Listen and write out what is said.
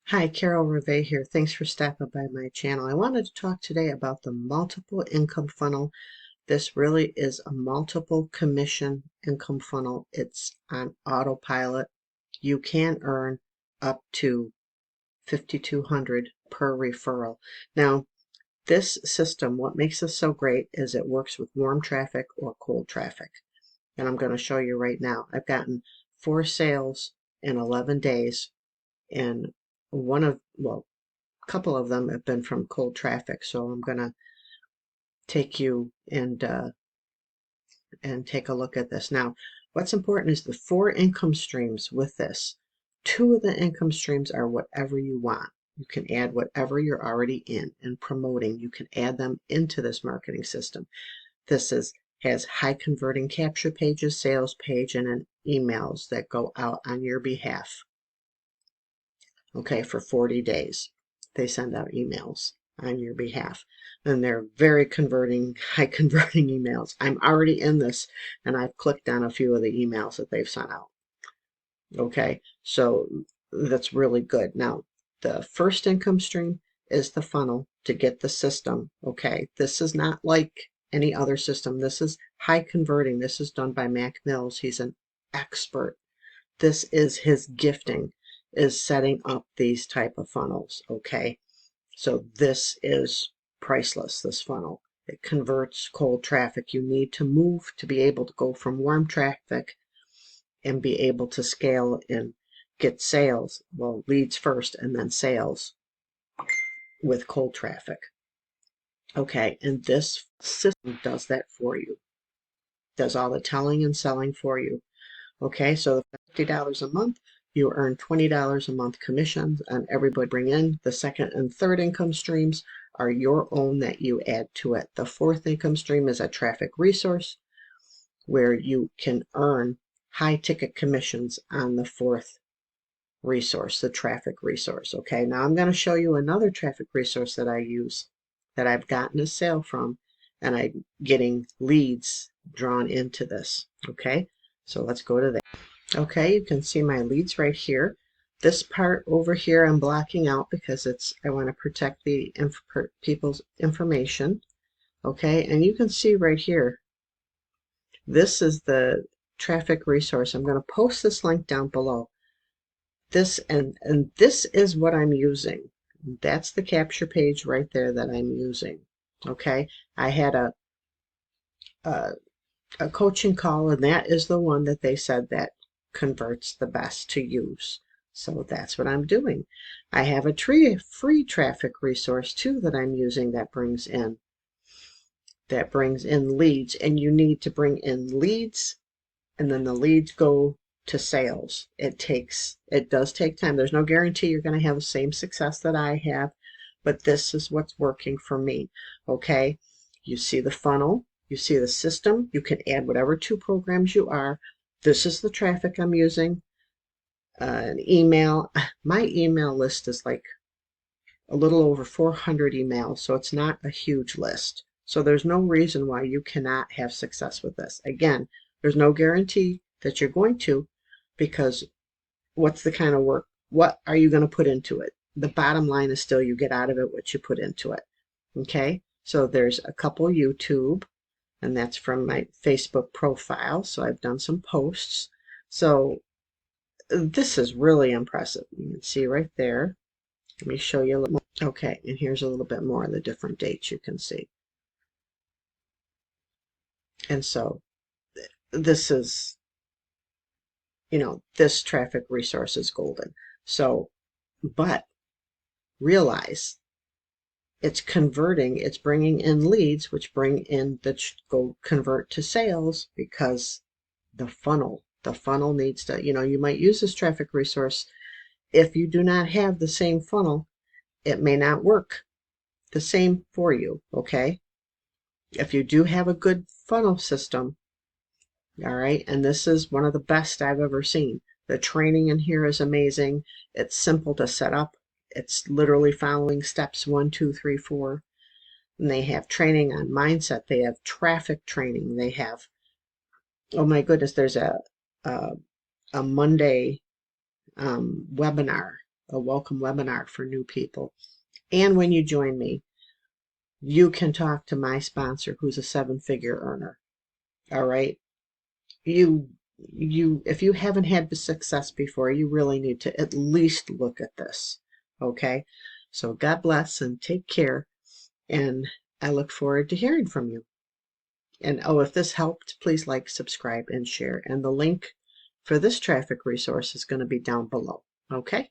Hi, Carol Rivet here. Thanks for stopping by my channel. I wanted to talk today about the multiple income funnel. This really is a multiple commission income funnel. It's on autopilot. You can earn up to 5,200 per referral. Now, this system, what makes this so great is it works with warm traffic or cold traffic. And I'm going to show you right now. I've gotten 4 sales in 11 days, and a couple of them have been from cold traffic. So I'm going to take you and take a look at this. Now, what's important is the 4 income streams with this. 2 of the income streams are whatever you want. You can add whatever you're already in and promoting. You can add them into this marketing system. This has high converting capture pages, sales page, and emails that go out on your behalf. Okay, for 40 days. They send out emails on your behalf. And they're very converting, high converting emails. I'm already in this and I've clicked on a few of the emails that they've sent out. Okay, so that's really good. Now, the first income stream is the funnel to get the system. Okay, this is not like any other system. This is high converting. This is done by Mac Mills. He's an expert. This is his gifting, is setting up these type of funnels. Okay, so this is priceless, this funnel. It converts cold traffic. You need to move to be able to go from warm traffic and be able to scale and get sales. Well, leads first and then sales with cold traffic. Okay, and this system does that for you. Does all the telling and selling for you. Okay, so $50 a month, you earn $20 a month commissions on everybody bring in. The second and third income streams are your own that you add to it. The fourth income stream is a traffic resource where you can earn high ticket commissions on the fourth resource, the traffic resource. Okay, now I'm going to show you another traffic resource that I use that I've gotten a sale from, and I'm getting leads drawn into this. Okay, so let's go to that. Okay, you can see my leads right here. This part over here I'm blocking out because I want to protect the people's information. Okay, and you can see right here, this is the traffic resource. I'm going to post this link down below. This and this is what I'm using. That's the capture page right there that I'm using. Okay, I had a coaching call, and that is the one that they said that converts the best to use. So that's what I'm doing. I have a free traffic resource too that I'm using that brings in leads, and you need to bring in leads, and then the leads go to sales. It does take time. There's no guarantee you're going to have the same success that I have, but this is what's working for me. Okay, you see the funnel, you see the system. You can add whatever 2 programs you are. This is the traffic I'm using. An email. My email list is like a little over 400 emails, so it's not a huge list. So there's no reason why you cannot have success with this. Again, there's no guarantee that you're going to, because what's the kind of work? What are you going to put into it? The bottom line is still you get out of it what you put into it. Okay, so there's a couple YouTube, and that's from my Facebook profile. So I've done some posts. So this is really impressive. You can see right there. Let me show you a little more. Okay, and here's a little bit more of the different dates you can see. And so this is, this traffic resource is golden. So, but realize it's converting, it's bringing in leads, which bring in go convert to sales, because the funnel needs to, you might use this traffic resource. If you do not have the same funnel, it may not work the same for you. Okay, if you do have a good funnel system, all right, and this is one of the best I've ever seen. The training in here is amazing. It's simple to set up. It's literally following steps 1, 2, 3, 4. And they have training on mindset. They have traffic training. They have, oh my goodness, there's a Monday webinar. a welcome webinar for new people. And when you join me, you can talk to my sponsor who's a 7-figure earner. All right. If you haven't had the success before, you really need to at least look at this. Okay. So God bless and take care. And I look forward to hearing from you. And oh, if this helped, please like, subscribe, and share. And the link for this traffic resource is going to be down below. Okay.